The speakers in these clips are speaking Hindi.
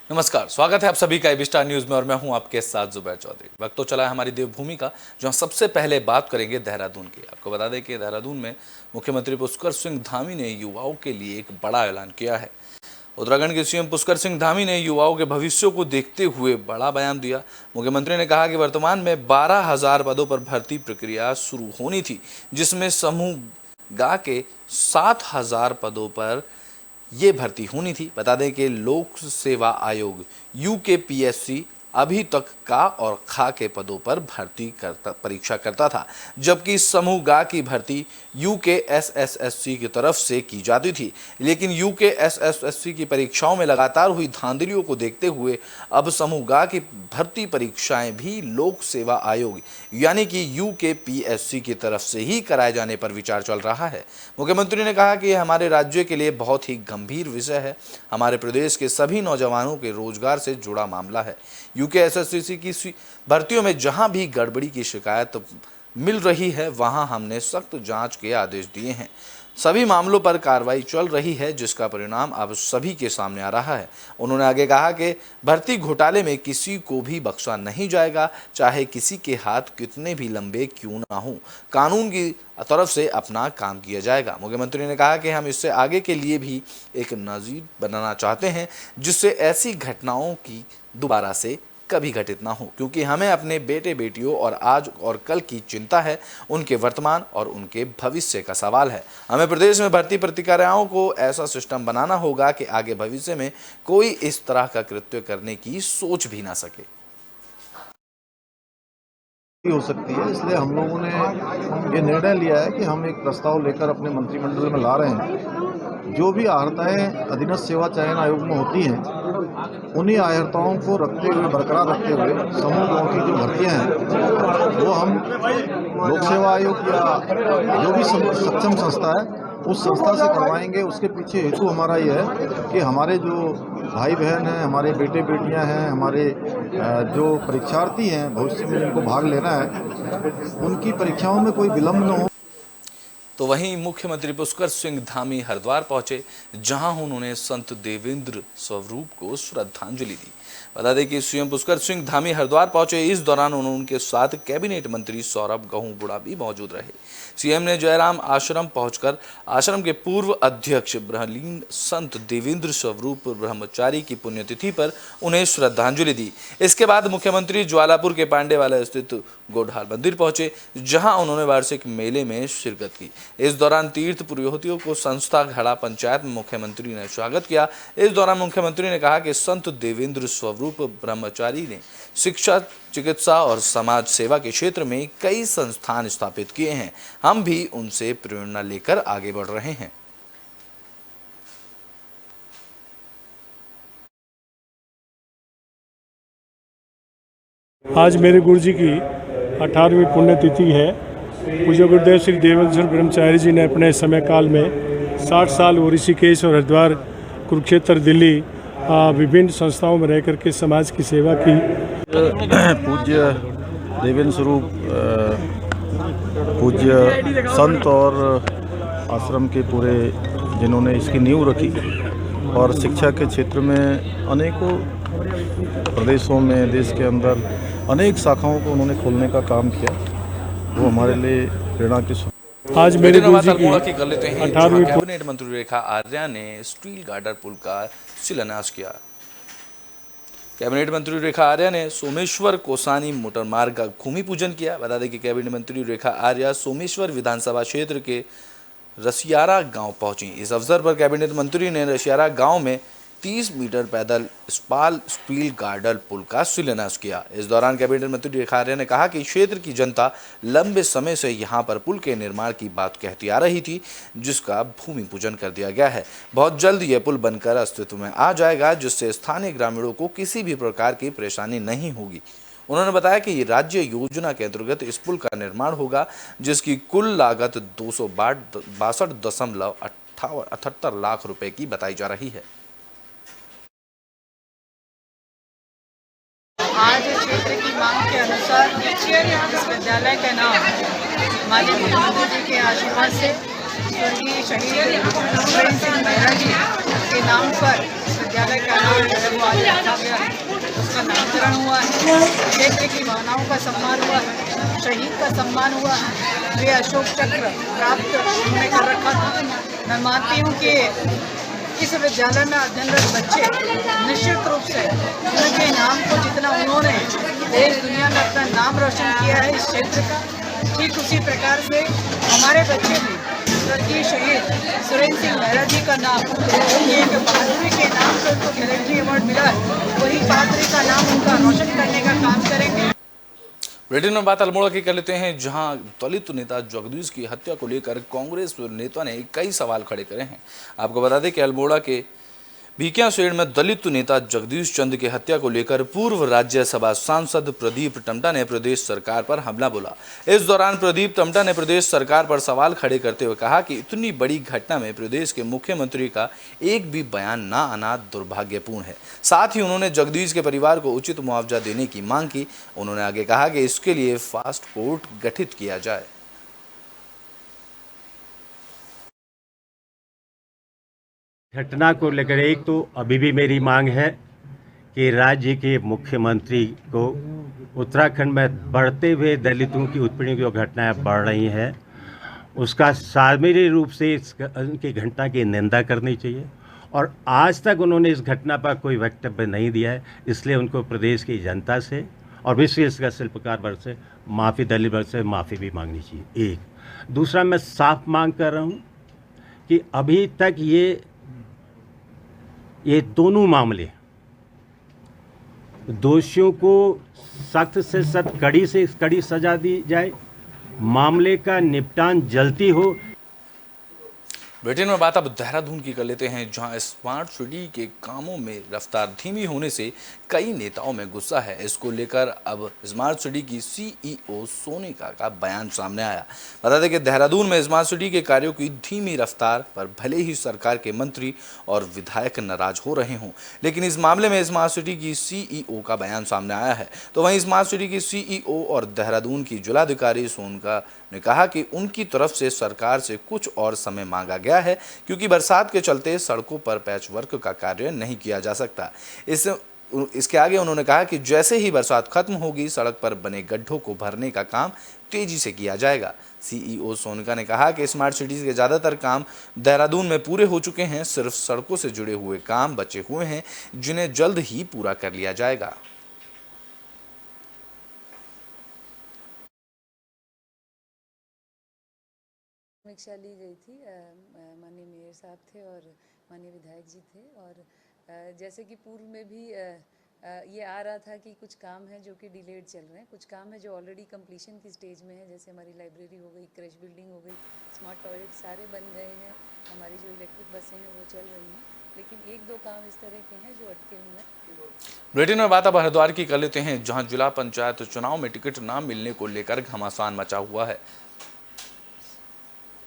नमस्कार, स्वागत है आप सभी का एबी स्टार न्यूज में और मैं हूं आपके साथ जुबैर चौधरी। वक्त तो चला है हमारी देवभूमि का, जहां सबसे पहले बात करेंगे देहरादून की। आपको बता दें कि देहरादून में मुख्यमंत्री पुष्कर सिंह धामी ने युवाओं के लिए एक बड़ा ऐलान किया है। उत्तराखंड के सीएम पुष्कर सिंह धामी ने युवाओं के भविष्य को देखते हुए बड़ा बयान दिया। मुख्यमंत्री ने कहा कि वर्तमान में 12,000 पदों पर भर्ती प्रक्रिया शुरू होनी थी, जिसमें समूह गा के 7,000 पदों पर ये भर्ती होनी थी। बता दें कि लोक सेवा आयोग यूकेपीएससी अभी तक का और खा के पदों पर परीक्षा करता था, जबकि समूह गा की भर्ती यूकेएसएसएससी की तरफ से की जाती थी। लेकिन यूकेएसएसएससी की परीक्षाओं में लगातार हुई धांधलियों को देखते हुए अब समूह गा की भर्ती परीक्षाएं भी लोक सेवा आयोग यानी कि यूकेपीएससी की तरफ से ही कराए जाने पर विचार चल रहा है। मुख्यमंत्री ने कहा कि यह हमारे राज्य के लिए बहुत ही गंभीर विषय है। हमारे प्रदेश के सभी नौजवानों के रोजगार से जुड़ा मामला है। यूकेएसएससी की भर्तियों में जहां भी गड़बड़ी की शिकायत मिल रही है, वहां हमने सख्त जांच के आदेश दिए हैं। सभी मामलों पर कार्रवाई चल रही है, जिसका परिणाम अब सभी के सामने आ रहा है। उन्होंने आगे कहा कि भर्ती घोटाले में किसी को भी बख्शा नहीं जाएगा, चाहे किसी के हाथ कितने भी लंबे क्यों ना हो। कानून की तरफ से अपना काम किया जाएगा। मुख्यमंत्री ने कहा कि हम इससे आगे के लिए भी एक नजीर बनाना चाहते हैं, जिससे ऐसी घटनाओं की दोबारा से कभी घटित ना हो, क्योंकि हमें अपने बेटे बेटियों और आज और कल की चिंता है। उनके वर्तमान और उनके भविष्य का सवाल है। हमें प्रदेश में भर्ती प्रक्रियाओं को ऐसा सिस्टम बनाना होगा कि आगे भविष्य में कोई इस तरह का कृत्य करने की सोच भी ना सके। हो सकती है, इसलिए हम लोगों ने ये निर्णय लिया है कि हम एक प्रस्ताव लेकर अपने मंत्रिमंडल में ला रहे हैं। जो भी अर्हताएं अधीनस्थ सेवा चयन आयोग में होती हैं, उन्हीं अर्हताओं को रखते हुए बरकरार रखते हुए समूह गाँव की जो भर्तियां हैं वो हम लोक सेवा आयोग या जो भी सक्षम संस्था है उस संस्था से करवाएंगे। उसके पीछे हेतु हमारा ये है कि हमारे जो भाई बहन हैं, हमारे बेटे बेटियां हैं, हमारे जो परीक्षार्थी हैं, भविष्य में जिनको भाग लेना है, उनकी परीक्षाओं में कोई विलंब न हो। तो वहीं मुख्यमंत्री पुष्कर सिंह धामी हरिद्वार पहुंचे, जहां उन्होंने संत देवेंद्र स्वरूप को श्रद्धांजलि दी। बता दें कि सीएम पुष्कर सिंह धामी हरिद्वार पहुंचे, इस दौरान उनके साथ कैबिनेट मंत्री सौरभ गहुबुड़ा भी मौजूद रहे। सीएम ने जयराम आश्रम पहुंचकर आश्रम के पूर्व अध्यक्ष ब्रह्मलीन संत देवेंद्र स्वरूप ब्रह्मचारी की पुण्यतिथि पर उन्हें श्रद्धांजलि दी। इसके बाद मुख्यमंत्री ज्वालापुर के पांडेवाला स्थित गोढ़ाल मंदिर पहुंचे, जहां उन्होंने वार्षिक मेले में शिरकत की। इस दौरान तीर्थ पुरोहितों को संस्था घड़ा पंचायत में मुख्यमंत्री ने स्वागत किया। इस दौरान मुख्यमंत्री ने कहा कि संत देवेंद्र स्वरूप ब्रह्मचारी ने शिक्षा, चिकित्सा और समाज सेवा के क्षेत्र में कई संस्थान स्थापित किए हैं। हम भी उनसे प्रेरणा लेकर आगे बढ़ रहे हैं। आज मेरे गुरु जी की 18वीं पुण्यतिथि है। पूज्य गुरुदेव श्री देवेंद्र ब्रह्मचारी जी ने अपने समय काल में 60 साल वो ऋषिकेश और हरिद्वार, कुरुक्षेत्र, दिल्ली विभिन्न संस्थाओं में रह करके समाज की सेवा की। पूज्य देवेंद्र स्वरूप पूज्य संत और आश्रम के पूरे जिन्होंने इसकी नींव रखी और शिक्षा के क्षेत्र में अनेकों प्रदेशों में, देश के अंदर अनेक शाखाओं को उन्होंने खोलने का काम किया, वो हमारे लिए प्रेरणा की। आज मेरे गुरु जी की 18वीं कैबिनेट मंत्री रेखा आर्या ने स्टील गार्डर पुल का शिलान्यास किया। कैबिनेट मंत्री रेखा आर्या ने सोमेश्वर कोसानी मोटर मार्ग का भूमि पूजन किया। बता दें कि कैबिनेट मंत्री रेखा आर्या सोमेश्वर विधानसभा क्षेत्र के रसियारा गांव पहुंची। इस अवसर पर कैबिनेट मंत्री ने रसियारा गांव में 30 मीटर पैदल स्टील गार्डर पुल का शिलान्यास किया। इस दौरान कैबिनेट मंत्री रेखा आर्या ने कहा कि क्षेत्र की जनता लंबे समय से यहां पर पुल के निर्माण की बात कहती आ रही थी, जिसका भूमि पूजन कर दिया गया है। बहुत जल्द यह पुल बनकर अस्तित्व में आ जाएगा, जिससे स्थानीय ग्रामीणो62 को किसी भी प्रकार की परेशानी नहीं होगी। उन्होंने बताया कि राज्य योजना के अंतर्गत इस पुल का निर्माण होगा, जिसकी कुल लागत 262.78 लाख रुपए की बताई जा रही है। आज क्षेत्र की मांग के अनुसार विश्वविद्यालय का नाम माननीय मुख्यमंत्री जी के आशीर्वाद से स्वर्गीय शहीद सिंह मेहरा जी के नाम पर विश्वविद्यालय का नाम जो है वो आज रखा गया है, उसका नामकरण हुआ है। क्षेत्र की भावनाओं का सम्मान हुआ है, शहीद का सम्मान हुआ है, वे अशोक चक्र प्राप्त उन्होंने कर रखा था। मैं मानती हूँ कि इस विद्यालय में अध्ययनरत बच्चे निश्चित रूप से उनके नाम को जितना उन्होंने देश दुनिया में अपना नाम रोशन किया है इस क्षेत्र का, ठीक उसी प्रकार से हमारे बच्चे भी स्वर्गीय शहीद सुरेंद्र सिंह मेहरा जी का नाम, एक बहादुरी के नाम से उनको मिलिट्री अवार्ड मिला है, वही बहादुरी का नाम उनका रोशन करने का काम करेंगे। ब्रिटेन में बात अल्मोड़ा की कर लेते हैं, जहां दलित नेता जगदीश की हत्या को लेकर कांग्रेस नेता ने कई सवाल खड़े करे हैं। आपको बता दें कि अल्मोड़ा के भिकियाशेड़ में दलित नेता जगदीश चंद्र की हत्या को लेकर पूर्व राज्यसभा सांसद प्रदीप टम्टा ने प्रदेश सरकार पर हमला बोला। इस दौरान प्रदीप टम्टा ने प्रदेश सरकार पर सवाल खड़े करते हुए कहा कि इतनी बड़ी घटना में प्रदेश के मुख्यमंत्री का एक भी बयान ना आना दुर्भाग्यपूर्ण है। साथ ही उन्होंने जगदीश के परिवार को उचित मुआवजा देने की मांग की। उन्होंने आगे कहा कि इसके लिए फास्ट कोर्ट गठित किया जाए। घटना को लेकर एक तो अभी भी मेरी मांग है कि राज्य के मुख्यमंत्री को उत्तराखंड में बढ़ते हुए दलितों की उत्पीड़न की जो घटनाएं बढ़ रही हैं उसका सामूहिक रूप से उनकी घटना की निंदा करनी चाहिए। और आज तक उन्होंने इस घटना पर कोई वक्तव्य नहीं दिया है, इसलिए उनको प्रदेश की जनता से और विशेषकर शिल्पकार वर्ग से माफ़ी, दलित वर्ग से माफ़ी भी मांगनी चाहिए। एक दूसरा, मैं साफ मांग कर रहा हूँ कि अभी तक ये दोनों मामले दोषियों को सख्त से सख्त, कड़ी से कड़ी सजा दी जाए, मामले का निपटान जल्दी हो। ब्रिटेन में बात अब देहरादून की कर लेते हैं, जहां स्मार्ट सिटी के कामों में रफ्तार धीमी होने से कई नेताओं में गुस्सा है। इसको लेकर अब स्मार्ट सिटी की सीईओ सोनिका का बयान सामने आया। बता दें कि देहरादून में स्मार्ट सिटी के कार्यों की धीमी रफ्तार पर भले ही सरकार के मंत्री और विधायक नाराज हो रहे हों, लेकिन इस मामले में स्मार्ट सिटी की सीईओ का बयान सामने आया है। तो वहीं स्मार्ट सिटी की सीईओ और देहरादून की जिलाधिकारी सोनिका ने कहा कि उनकी तरफ से सरकार से कुछ और समय मांगा गया है, क्योंकि बरसात के चलते सड़कों पर पैच वर्क का कार्य नहीं किया जा सकता। इसके आगे उन्होंने कहा कि जैसे ही बरसात खत्म होगी, सड़क पर बने गड्ढों को भरने का काम तेजी से किया जाएगा। सीईओ सोनिका ने कहा कि स्मार्ट सिटीज के ज़्यादातर काम देहरादून में पूरे हो चुके हैं, सिर्फ सड़कों से जुड़े हुए काम बचे हुए हैं, जिन्हें जल्द ही पूरा कर लिया जाएगा। समीक्षा ली गई थी, माननीय मेयर साहब थे और माननीय विधायक जी थे। और जैसे कि पूर्व में भी ये आ रहा था कि कुछ काम है जो कि डिलेड चल रहे हैं, कुछ काम है जो ऑलरेडी कंप्लीशन की स्टेज में है, जैसे हमारी लाइब्रेरी हो गई, क्रश बिल्डिंग हो गई, स्मार्ट टॉयलेट सारे बन गए हैं, हमारी जो इलेक्ट्रिक बसें हैं वो चल रही हैं, लेकिन एक दो काम इस तरह के हैं जो अटके हुए हैं। ब्रिटेन में बात अब हरिद्वार की कर लेते हैं, जहां जिला पंचायत चुनाव में टिकट न मिलने को लेकर घमासान मचा हुआ है।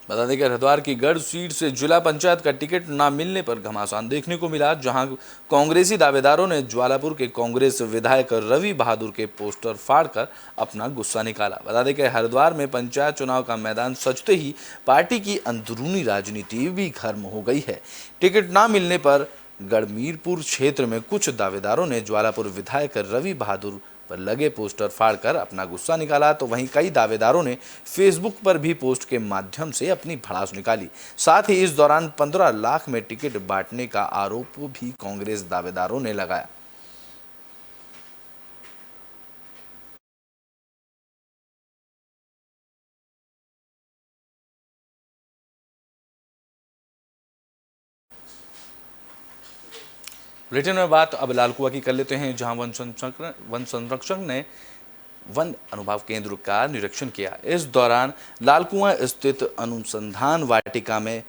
बता दें कि हरिद्वार की गढ़ सीट से जिला पंचायत का टिकट ना मिलने पर घमासान देखने को मिला, जहां कांग्रेसी दावेदारों ने ज्वालापुर के कांग्रेस विधायक रवि बहादुर के पोस्टर फाड़कर अपना गुस्सा निकाला। बता दें कि हरिद्वार में पंचायत चुनाव का मैदान सजते ही पार्टी की अंदरूनी राजनीति भी गर्म हो गई है। टिकट ना मिलने पर गढ़मीरपुर क्षेत्र में कुछ दावेदारों ने ज्वालापुर विधायक रवि बहादुर पर लगे पोस्टर फाड़कर अपना गुस्सा निकाला, तो वहीं कई दावेदारों ने फेसबुक पर भी पोस्ट के माध्यम से अपनी भड़ास निकाली। साथ ही इस दौरान 15 लाख में टिकट बांटने का आरोप भी कांग्रेस दावेदारों ने लगाया। ब्रिटेन में बात अब लालकुआ की कर लेते हैं, जहां वन संरक्षक ने वन अनुभव केंद्र का निरीक्षण किया। इस दौरान लालकुआ स्थित अनुसंधान वाटिका में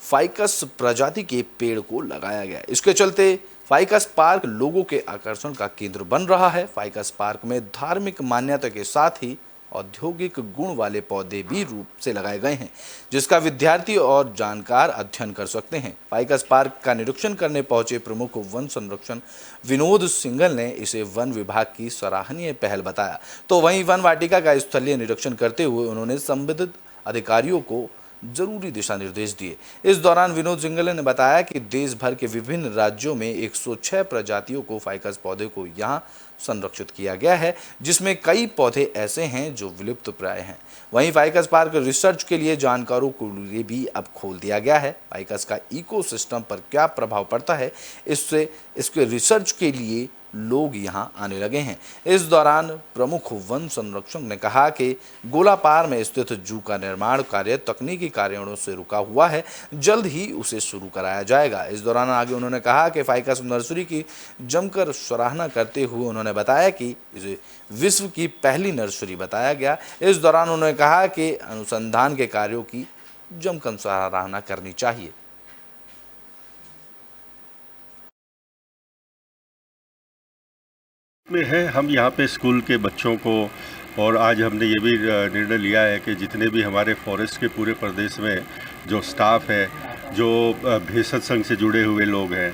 फाइकस प्रजाति के पेड़ को लगाया गया। इसके चलते फाइकस पार्क लोगों के आकर्षण का केंद्र बन रहा है। फाइकस पार्क में धार्मिक मान्यता के साथ ही औद्योगिक गुण वाले पौधे भी रूप से लगाए गए हैं, जिसका विद्यार्थी और जानकार अध्ययन कर सकते हैं। फाइकस पार्क का निरीक्षण करने पहुंचे प्रमुख वन संरक्षण विनोद सिंघल ने इसे वन विभाग की सराहनीय पहल बताया। तो वहीं वन वाटिका का स्थलीय निरीक्षण करते हुए उन्होंने संबंधित अधिकारियों को जरूरी दिशा निर्देश दिए। इस दौरान विनोद जिंगले ने बताया कि देश भर के विभिन्न राज्यों में 106 प्रजातियों को फाइकस पौधे को यहाँ संरक्षित किया गया है, जिसमें कई पौधे ऐसे हैं जो विलुप्त प्राय हैं। वहीं फाइकस पार्क रिसर्च के लिए जानकारों के लिए भी अब खोल दिया गया है। फाइकस का इकोसिस्टम पर क्या प्रभाव पड़ता है, इसके रिसर्च के लिए लोग यहां आने लगे हैं। इस दौरान प्रमुख वन संरक्षक ने कहा कि गोलापार में स्थित जू का निर्माण कार्य तकनीकी कारणों से रुका हुआ है, जल्द ही उसे शुरू कराया जाएगा। इस दौरान आगे उन्होंने कहा कि फाइकस नर्सरी की जमकर सराहना करते हुए उन्होंने बताया कि इसे विश्व की पहली नर्सरी बताया गया। इस दौरान उन्होंने कहा कि अनुसंधान के कार्यों की जमकर सराहना करनी चाहिए। में है हम यहाँ पे स्कूल के बच्चों को, और आज हमने ये भी निर्णय लिया है कि जितने भी हमारे फॉरेस्ट के पूरे प्रदेश में जो स्टाफ है, जो भेषज संघ से जुड़े हुए लोग हैं,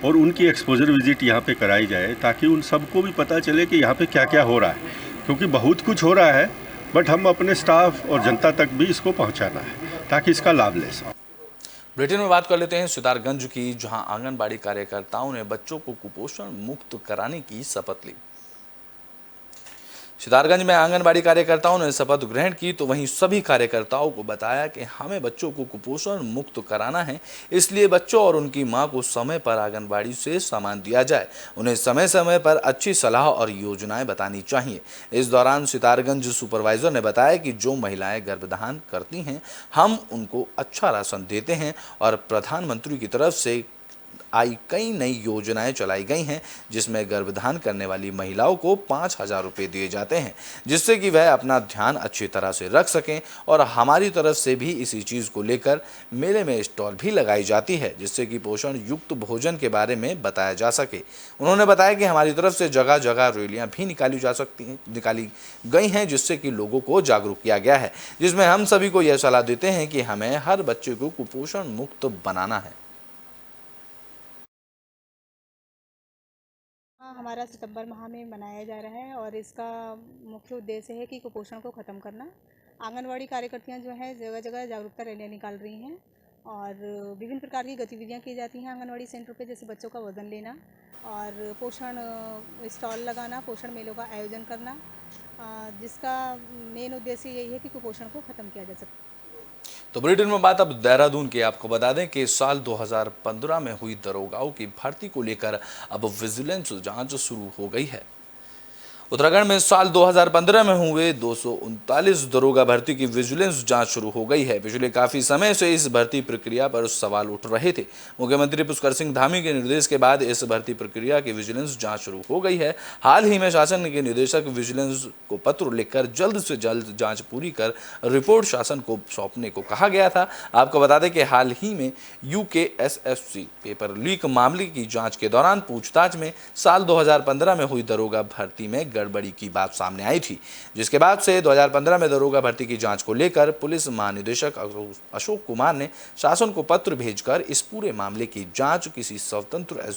और उनकी एक्सपोजर विजिट यहाँ पे कराई जाए ताकि उन सबको भी पता चले कि यहाँ पे क्या क्या हो रहा है, क्योंकि बहुत कुछ हो रहा है बट हम अपने स्टाफ और जनता तक भी इसको पहुँचाना है ताकि इसका लाभ ले सकें। बुलेटिन में बात कर लेते हैं सितारगंज की, जहां आंगनबाड़ी कार्यकर्ताओं ने बच्चों को कुपोषण मुक्त कराने की शपथ ली। सितारगंज में आंगनबाड़ी कार्यकर्ताओं ने शपथ ग्रहण की, तो वहीं सभी कार्यकर्ताओं को बताया कि हमें बच्चों को कुपोषण मुक्त कराना है, इसलिए बच्चों और उनकी मां को समय पर आंगनबाड़ी से सामान दिया जाए। उन्हें समय समय पर अच्छी सलाह और योजनाएं बतानी चाहिए। इस दौरान सितारगंज सुपरवाइजर ने बताया कि जो महिलाएं गर्भधान करती हैं, हम उनको अच्छा राशन देते हैं और प्रधानमंत्री की तरफ से आई कई नई योजनाएं चलाई गई हैं, जिसमें गर्भधान करने वाली महिलाओं को 5,000 रुपये दिए जाते हैं, जिससे कि वह अपना ध्यान अच्छी तरह से रख सकें। और हमारी तरफ से भी इसी चीज़ को लेकर मेले में स्टॉल भी लगाई जाती है, जिससे कि पोषण युक्त भोजन के बारे में बताया जा सके। उन्होंने बताया कि हमारी तरफ से जगह जगह रैलियाँ भी निकाली गई हैं, जिससे कि लोगों को जागरूक किया गया है, जिसमें हम सभी को यह सलाह देते हैं कि हमें हर बच्चे को कुपोषण मुक्त बनाना है। हमारा सितंबर माह में मनाया जा रहा है और इसका मुख्य उद्देश्य है कि कुपोषण को ख़त्म करना। आंगनवाड़ी कार्यकर्तियां जो हैं जगह जगह जागरूकता रैलियाँ निकाल रही हैं और विभिन्न प्रकार की गतिविधियां की जाती हैं आंगनवाड़ी सेंटर पे, जैसे बच्चों का वजन लेना और पोषण स्टॉल लगाना, पोषण मेलों का आयोजन करना, जिसका मेन उद्देश्य यही है कि कुपोषण को ख़त्म किया जा सके। तो बुलेटिन में बात अब देहरादून की। आपको बता दें कि साल 2015 में हुई दरोगाओं की भर्ती को लेकर अब विजिलेंस जांच शुरू हो गई है। उत्तराखंड में साल 2015 में हुए 239 दरोगा भर्ती की विजिलेंस जांच शुरू हो गई है। पिछले काफी समय से इस भर्ती प्रक्रिया पर सवाल उठ रहे थे। मुख्यमंत्री पुष्कर सिंह धामी के निर्देश के बाद इस भर्ती प्रक्रिया की विजिलेंस जांच शुरू हो गई है। हाल ही में शासन के निदेशक विजिलेंस को पत्र लिखकर जल्द से जल्द जांच पूरी कर रिपोर्ट शासन को सौंपने को कहा गया था। आपको बता दें कि हाल ही में UKSFC पेपर लीक मामले की जांच के दौरान पूछताछ में साल 2015 में हुई दरोगा भर्ती में गड़बड़ी की बात सामने आई थी, जिसके बाद से 2015 में दरोगा भर्ती की जांच को लेकर पुलिस महानिदेशक अशोक कुमार ने शासन को पत्र भेजकर इस पूरे मामले की जांच किसी स्वतंत्र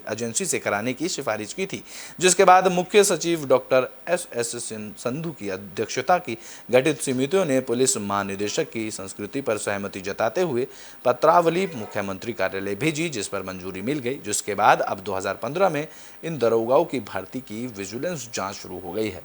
एजेंसी से कराने की सिफारिश की थी, जिसके बाद मुख्य सचिव डॉक्टर SS संधू की अध्यक्षता की गठित समितियों ने पुलिस महानिदेशक की संस्कृति पर सहमति जताते हुए पत्रावली मुख्यमंत्री कार्यालय भेजी, जिस पर मंजूरी मिल गई, जिसके बाद अब 2015 में इन दरोगाओं की भर्ती की विजिलेंस जांच शुरू हो गई है।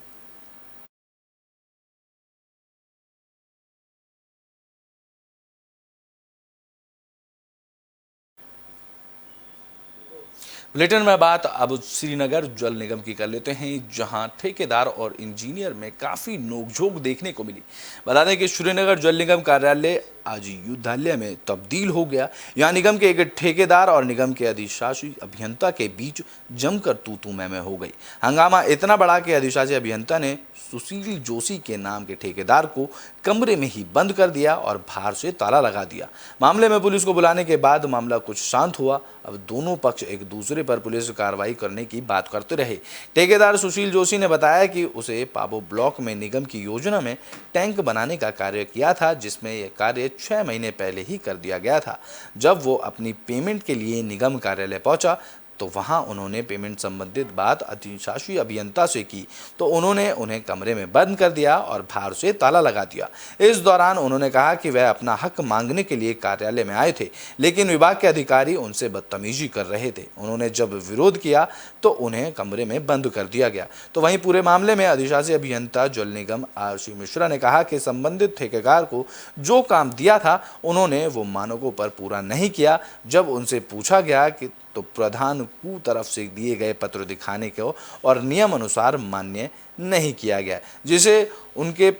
बुलेटिन में बात अब श्रीनगर जल निगम की कर लेते हैं, जहां ठेकेदार और इंजीनियर में काफी नोकझोंक देखने को मिली। बता दें कि श्रीनगर जल निगम कार्यालय आज युद्धालय में तब्दील हो गया। यहाँ निगम के एक ठेकेदार और निगम के अधिशासी अभियंता के बीच जमकर तू-तू मैं हो गई। हंगामा इतना बड़ा कि अधिशासी अभियंता ने सुशील जोशी के नाम के ठेकेदार को कमरे में ही बंद कर दिया और बाहर से ताला लगा दिया। मामले में पुलिस को बुलाने के बाद मामला कुछ शांत हुआ। अब दोनों पक्ष एक दूसरे पर पुलिस कार्रवाई करने की बात करते रहे। ठेकेदार सुशील जोशी ने बताया कि उसे पाबो ब्लॉक में निगम की योजना में टैंक बनाने का कार्य किया था, जिसमें यह कार्य 6 महीने पहले ही कर दिया गया था। जब वो अपनी पेमेंट के लिए निगम कार्यालय पहुंचा तो वहां उन्होंने पेमेंट संबंधित बात अधिशासी अभियंता से की तो उन्होंने उन्हें कमरे में बंद कर दिया और बाहर से ताला लगा दिया। इस दौरान उन्होंने कहा कि वह अपना हक मांगने के लिए कार्यालय में आए थे, लेकिन विभाग के अधिकारी उनसे बदतमीजी कर रहे थे। उन्होंने जब विरोध किया तो उन्हें कमरे में बंद कर दिया गया। तो वहीं पूरे मामले में अधिशासी अभियंता जल निगम आरसी मिश्रा ने कहा कि संबंधित ठेकेदार को जो काम दिया था उन्होंने वो मानकों पर पूरा नहीं किया। जब उनसे पूछा गया कि तो प्रधान की तरफ से दिए गए पत्र दिखाने को और नियम अनुसार मान्य नहीं किया गया, जिसे उनके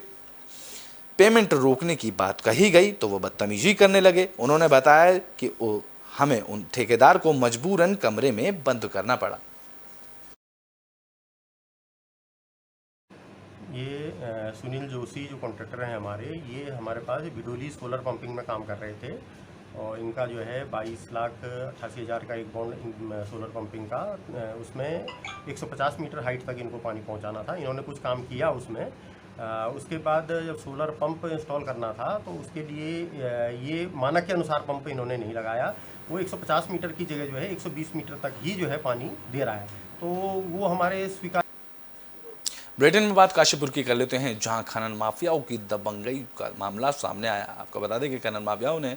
पेमेंट रोकने की बात कही गई तो वो बदतमीजी करने लगे। उन्होंने बताया कि हमें उन ठेकेदार को मजबूरन कमरे में बंद करना पड़ा। ये सुनील जोशी जो कॉन्ट्रैक्टर हैं हमारे, ये हमारे पास बिडोली सोलर पंपिंग में काम कर रहे थे और इनका जो है 22,88,000 का एक बॉन्ड सोलर पंपिंग का, उसमें 150 मीटर हाइट तक इनको पानी पहुंचाना था। इन्होंने कुछ काम किया उसमें। उसके बाद जब सोलर पंप इंस्टॉल करना था तो उसके लिए ये मानक के अनुसार पंप इन्होंने नहीं लगाया। वो 150 मीटर की जगह जो है 120 मीटर तक ही जो है पानी दे रहा है, तो वो हमारे स्वीकार। ब्रिटेन में बात काशीपुर की कर लेते हैं, जहां खनन माफियाओं की दबंगई का मामला सामने आया। आपको बता दें कि खनन माफियाओं ने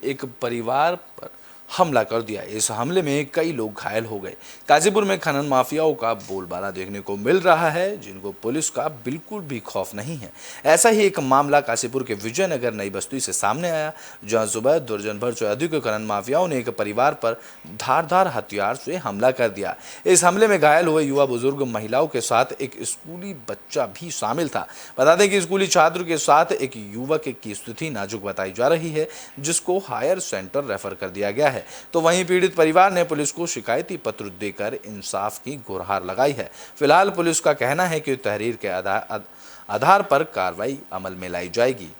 एक परिवार पर हमला कर दिया। इस हमले में कई लोग घायल हो गए। काजीपुर में खनन माफियाओं का बोलबाला देखने को मिल रहा है, जिनको पुलिस का बिल्कुल भी खौफ नहीं है। ऐसा ही एक मामला काशीपुर के विजयनगर नई बस्ती से सामने आया, जहां सुबह दर्जन भर से अधिक खनन माफियाओं ने एक परिवार पर धारदार हथियार से हमला कर दिया। इस हमले में घायल हुए युवा, बुजुर्ग, महिलाओं के साथ एक स्कूली बच्चा भी शामिल था। बता दें कि स्कूली छात्र के साथ एक युवक की स्थिति नाजुक बताई जा रही है, जिसको हायर सेंटर रेफर कर दिया गया है। तो वहीं पीड़ित परिवार ने पुलिस को शिकायती पत्र देकर इंसाफ की गुहार लगाई है। फिलहाल पुलिस का कहना है कि तहरीर के आधार पर कार्रवाई अमल में लाई जाएगी।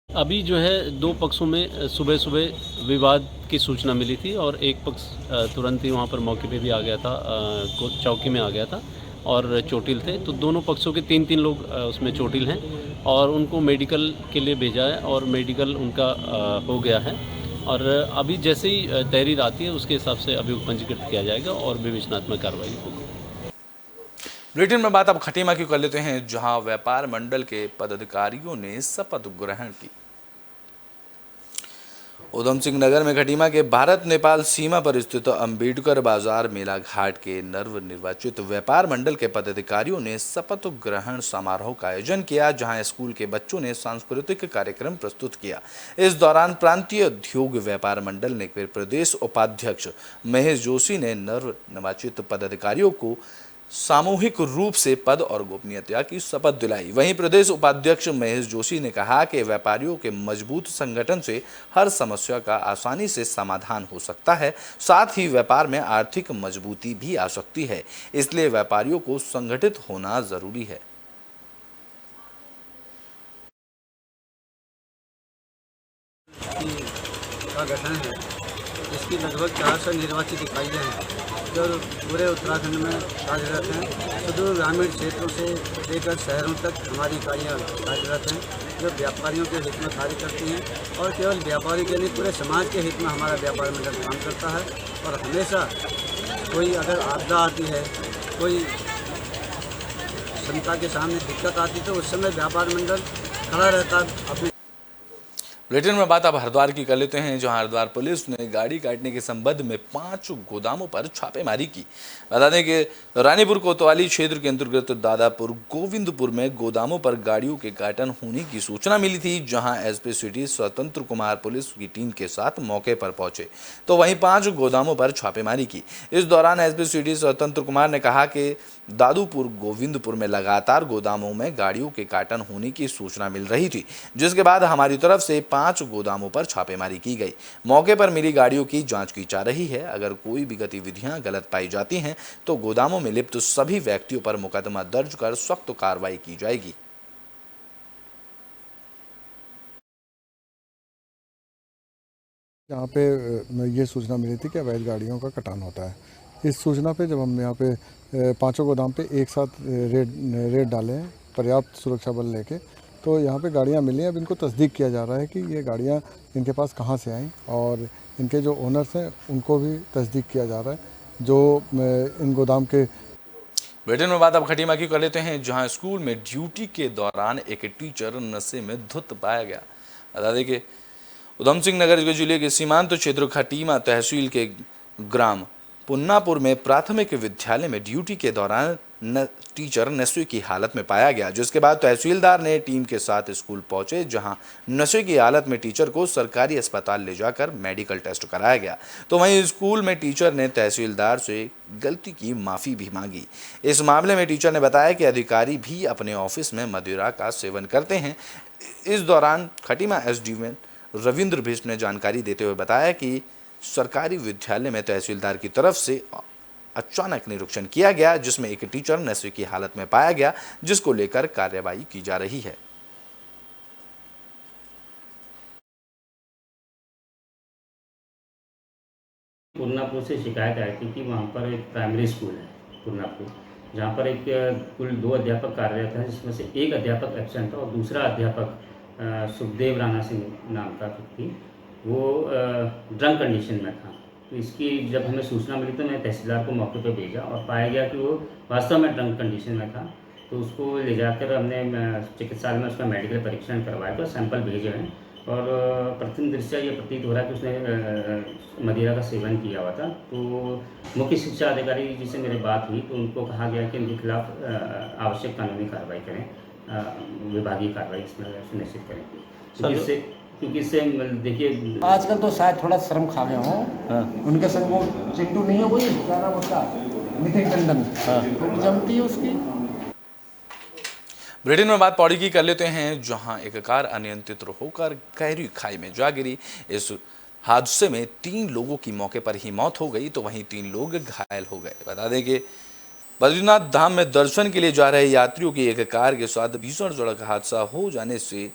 अभी जो है दो पक्षों में सुबह सुबह विवाद की सूचना मिली थी और एक पक्ष तुरंत ही वहाँ पर मौके पे भी आ गया था, चौकी में आ गया था और चोटिल थे। तो दोनों पक्षों के 3-3 लोग उसमें चोटिल हैं और उनको मेडिकल के लिए भेजा है और मेडिकल उनका हो गया है। और अभी जैसे ही तहरीर आती है उसके हिसाब से अभियोग पंजीकृत किया जाएगा और विवेचनात्मक कार्रवाई होगी। ब्रिटेन में बात अब खटीमा की कर लेते हैं, जहां व्यापार मंडल के पदाधिकारियों ने शपथ ग्रहण की। उधम सिंह नगर में खटीमा के भारत नेपाल सीमा पर स्थित अंबेडकर बाजार मेला घाट के नवनिर्वाचित व्यापार मंडल के पदाधिकारियों ने शपथ ग्रहण समारोह का आयोजन किया, जहां स्कूल के बच्चों ने सांस्कृतिक कार्यक्रम प्रस्तुत किया। इस दौरान प्रांतीय उद्योग व्यापार मंडल ने प्रदेश उपाध्यक्ष महेश जोशी ने नवनिर्वाचित पदाधिकारियों को सामूहिक रूप से पद और गोपनीयता की शपथ दिलाई। वहीं प्रदेश उपाध्यक्ष महेश जोशी ने कहा कि व्यापारियों के मजबूत संगठन से हर समस्या का आसानी से समाधान हो सकता है, साथ ही व्यापार में आर्थिक मजबूती भी आ सकती है, इसलिए व्यापारियों को संगठित होना जरूरी है। गठन है, इसकी लगभग 400 निर्वाचित इकाइयाँ हैं जो पूरे उत्तराखंड में कार्यरत हैं। सुदूर ग्रामीण क्षेत्रों से लेकर शहरों तक हमारी इकाइयाँ कार्यरत हैं, जो व्यापारियों के हित में कार्य करती हैं और केवल व्यापारी के नहीं पूरे समाज के हित में हमारा व्यापार मंडल काम करता है। और हमेशा कोई अगर आपदा आती है, कोई जनता के सामने दिक्कत आती है, तो उस समय व्यापार मंडल खड़ा रहता है अपने। बुलेटिन में बात अब हरिद्वार की कर लेते हैं, जहां हरिद्वार पुलिस ने गाड़ी काटने के संबंध में 5 गोदामों पर छापेमारी की। बता दें कि रानीपुर कोतवाली क्षेत्र के अंतर्गत दादापुर गोविंदपुर में गोदामों पर गाड़ियों के काटन होने की सूचना मिली थी, जहां एसपी सिटी स्वतंत्र कुमार पुलिस की टीम के साथ मौके पर पहुंचे तो वहीं 5 गोदामों पर छापेमारी की। इस दौरान एसपी सिटी स्वतंत्र कुमार ने कहा कि दादूपुर गोविंदपुर में लगातार गोदामों में गाड़ियों के काटन होने की सूचना मिल रही थी, जिसके बाद हमारी तरफ से 5 गोदामों पर छापेमारी की गई। मौके पर मिली गाड़ियों की जांच की जा रही है। अगर कोई भी गतिविधियां गलत पाई जाती हैं तो गोदामों में लिप्त सभी व्यक्तियों पर मुकदमा दर्ज कर सख्त कार्रवाई की जाएगी। यहाँ पे ये सूचना मिली थी कि अवैध गाड़ियों का कटान होता है, इस सूचना पे जब हम यहाँ पे पांचों गोदाम पे एक साथ रेड डाले हैं पर्याप्त सुरक्षा बल लेके, तो यहाँ पे गाड़ियाँ मिली हैं। अब इनको तस्दीक किया जा रहा है कि ये गाड़ियाँ इनके पास कहाँ से आईं, और इनके जो ओनर्स हैं उनको भी तस्दीक किया जा रहा है जो इन गोदाम के। ब्रिटेन में बात अब खटीमा की कर लेते हैं, जहां स्कूल में ड्यूटी के दौरान एक टीचर नशे में धुत पाया गया। बता दें कि उधम सिंह नगर जिले के सीमांत क्षेत्र खटीमा तहसील के ग्राम पुन्नापुर में प्राथमिक विद्यालय में ड्यूटी के दौरान टीचर नशे की हालत में पाया गया, जिसके बाद तहसीलदार ने टीम के साथ स्कूल पहुंचे, जहां नशे की हालत में टीचर को सरकारी अस्पताल ले जाकर मेडिकल टेस्ट कराया गया। तो वहीं स्कूल में टीचर ने तहसीलदार से गलती की माफ़ी भी मांगी। इस मामले में टीचर ने बताया कि अधिकारी भी अपने ऑफिस में मदिरा का सेवन करते हैं। इस दौरान खटीमा एसडीएम रविंद्र भिष्ट ने जानकारी देते हुए बताया कि सरकारी विद्यालय में तहसीलदार की तरफ से अचानक निरीक्षण किया गया, जिसमें एक टीचर नशे की हालत में पाया गया, जिसको लेकर कार्रवाई की जा रही है। पुन्नापुर से शिकायत आई थी कि वहाँ पर एक प्राइमरी स्कूल है पुन्नापुर, जहाँ पर एक कुल 2 अध्यापक कार्यरत हैं, जिसमें से एक अध्यापक एब्सेंट था और दूसरा अध्यापक सुखदेव राणा सिंह नाम का व्यक्ति वो ड्रंक कंडीशन में था। तो इसकी जब हमें सूचना मिली तो मैं तहसीलदार को मौके पर भेजा और पाया गया कि वो वास्तव में ड्रंक कंडीशन में था। तो उसको ले जाकर हमने चिकित्सालय में उसका मेडिकल परीक्षण करवाया, तो सैंपल भेजे हैं और प्रथम दृष्टया ये प्रतीत हो रहा है कि उसने मदिरा का सेवन किया हुआ था। तो मुख्य शिक्षा अधिकारी जी से मेरी बात हुई तो उनको कहा गया कि इनके खिलाफ आवश्यक कानूनी कार्रवाई करें, विभागीय कार्रवाई इसमें सुनिश्चित करें, क्योंकि इससे देखिए आजकल तो शायद थोड़ा शर्म खा गए हों। उनके संग वो चिंटू नहीं है, वही क्या नाम उसका, नितिन टंडन, तो जमती है उसकी। ब्रिटेन में बात पौड़ी की कर लेते हैं, जहां एक कार अनियंत्रित होकर गहरी खाई में जा गिरी। इस हादसे में 3 लोगों की मौके पर ही मौत हो गई, तो वहीं 3 लोग घायल हो गए। बता दें कि बद्रीनाथ धाम में दर्शन के लिए जा रहे यात्रियों की एक कार के साथ भीषण सड़क हादसा हो जाने से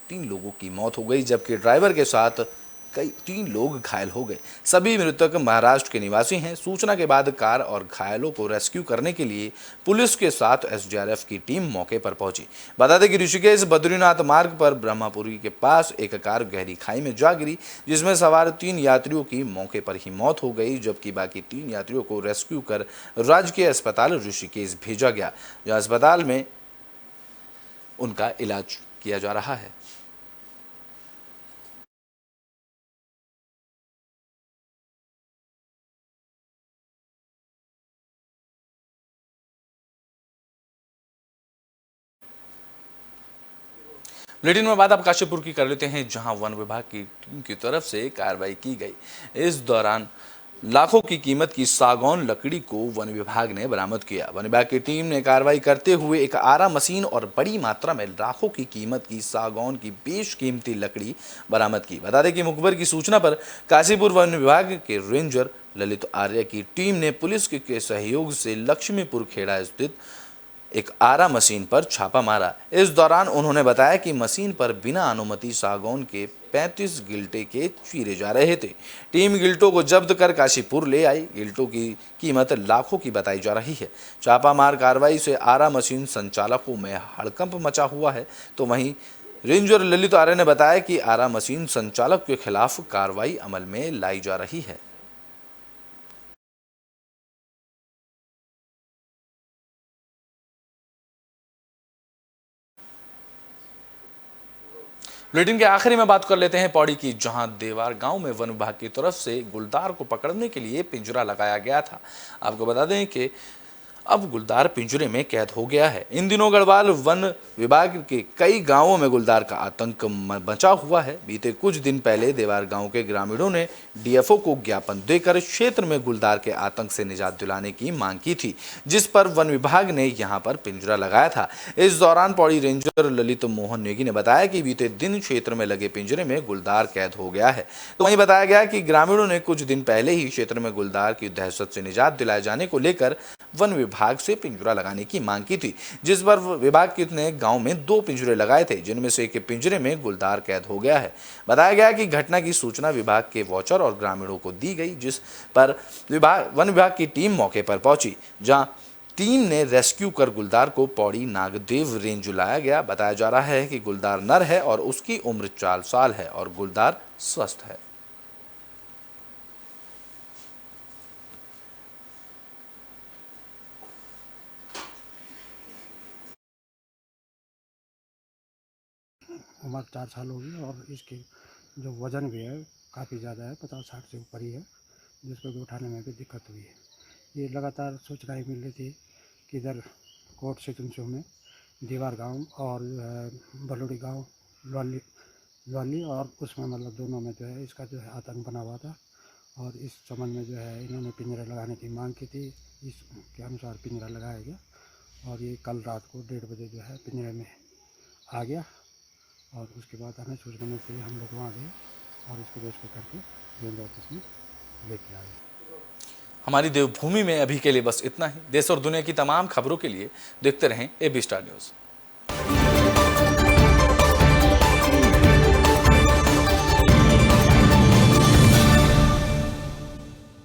3 लोगों की मौत हो गई, जबकि ड्राइवर के साथ कई 3 लोग घायल हो गए। सभी मृतक महाराष्ट्र के निवासी हैं। सूचना के बाद कार और घायलों को रेस्क्यू करने के लिए पुलिस के साथ एसडीआरएफ की टीम मौके पर पहुंची। बता दें कि ऋषिकेश बद्रीनाथ मार्ग पर ब्रह्मपुरी के पास एक कार गहरी खाई में जा गिरी, जिसमें सवार 3 यात्रियों की मौके पर ही मौत हो गई, जबकि बाकी 3 यात्रियों को रेस्क्यू कर राजकीय अस्पताल ऋषिकेश भेजा गया, जहाँ अस्पताल में उनका इलाज किया जा रहा है। बुलेटिन में बात अब काशीपुर की कर लेते हैं, जहां वन विभाग की टीम की तरफ से कार्रवाई की गई। इस दौरान लाखों की कीमत की सागौन लकड़ी को वन विभाग ने बरामद किया। वन विभाग की टीम ने कार्रवाई करते हुए एक आरा मशीन और बड़ी मात्रा में लाखों की कीमत की सागौन की बेशकीमती लकड़ी बरामद की। बता दें कि मुखबिर की सूचना पर काशीपुर वन विभाग के रेंजर ललित आर्य की टीम ने पुलिस के सहयोग से लक्ष्मीपुर खेड़ा स्थित एक आरा मशीन पर छापा मारा। इस दौरान उन्होंने बताया कि मशीन पर बिना अनुमति सागौन के 35 गिल्टे के चीरे जा रहे थे। टीम गिल्टों को जब्त कर काशीपुर ले आई। गिल्टों की कीमत लाखों की बताई जा रही है। छापामार कार्रवाई से आरा मशीन संचालकों में हड़कंप मचा हुआ है। तो वहीं रेंजर ललित आर्य ने बताया कि आरा मशीन संचालक के खिलाफ कार्रवाई अमल में लाई जा रही है। बुलेटिन के आखिरी में बात कर लेते हैं पौड़ी की, जहां देवार गांव में वन विभाग की तरफ से गुलदार को पकड़ने के लिए पिंजरा लगाया गया था। आपको बता दें कि अब गुलदार पिंजरे में कैद हो गया है। इन दिनों गढ़वाल वन विभाग के कई गांवों में गुलदार का आतंक मचा हुआ है। बीते कुछ दिन पहले देवार गांव के ग्रामीणों ने डीएफओ को ज्ञापन देकर क्षेत्र में गुलदार के आतंक से निजात दिलाने की मांग की थी, जिस पर वन विभाग ने यहां पर पिंजरा लगाया था। इस दौरान पौड़ी रेंजर ललित मोहन नेगी ने बताया कि बीते दिन क्षेत्र में लगे पिंजरे में गुलदार कैद हो गया है। तो वहीं बताया गया कि ग्रामीणों ने कुछ दिन पहले ही क्षेत्र में गुलदार की दहशत से निजात दिलाए जाने को लेकर वन विभाग से पिंजरा लगाने की मांग की थी, जिस पर विभाग ने गांव में 2 पिंजरे लगाए थे, जिनमें से एक पिंजरे में गुलदार कैद हो गया है। बताया गया कि घटना की सूचना विभाग के वॉचर और ग्रामीणों को दी गई, जिस पर वन विभाग की टीम मौके पर पहुंची, जहां टीम ने रेस्क्यू कर गुलदार को पौड़ी नागदेव रेंज लाया गया। बताया जा रहा है कि गुलदार नर है और उसकी उम्र 4 साल है और गुलदार स्वस्थ है। उम्र 4 साल होगी और इसकी जो वज़न भी है काफ़ी ज़्यादा है, 50-60 से ऊपर ही है, जिसको कि उठाने में भी दिक्कत हुई है। ये लगातार सूचनाएं मिल रही थी कि इधर कोट से चुनचू में दीवार गांव और बलुड़ी गांव लवाली और उसमें मतलब दोनों में जो है इसका जो है आतंक बना हुआ था और इस संबंध में जो है इन्होंने पिंजरा लगाने की मांग की थी। इसके अनुसार पिंजरा लगाया गया और ये कल रात को 1:30 बजे जो है पिंजरे में आ गया और उसके बाद हमें सूचना मिलती है, हम लोग वहाँ गए और इसको रेस्क्यू करके रेंज ऑफिस में लेके आए। हमारी देवभूमि में अभी के लिए बस इतना ही। देश और दुनिया की तमाम खबरों के लिए देखते रहें AB स्टार न्यूज़।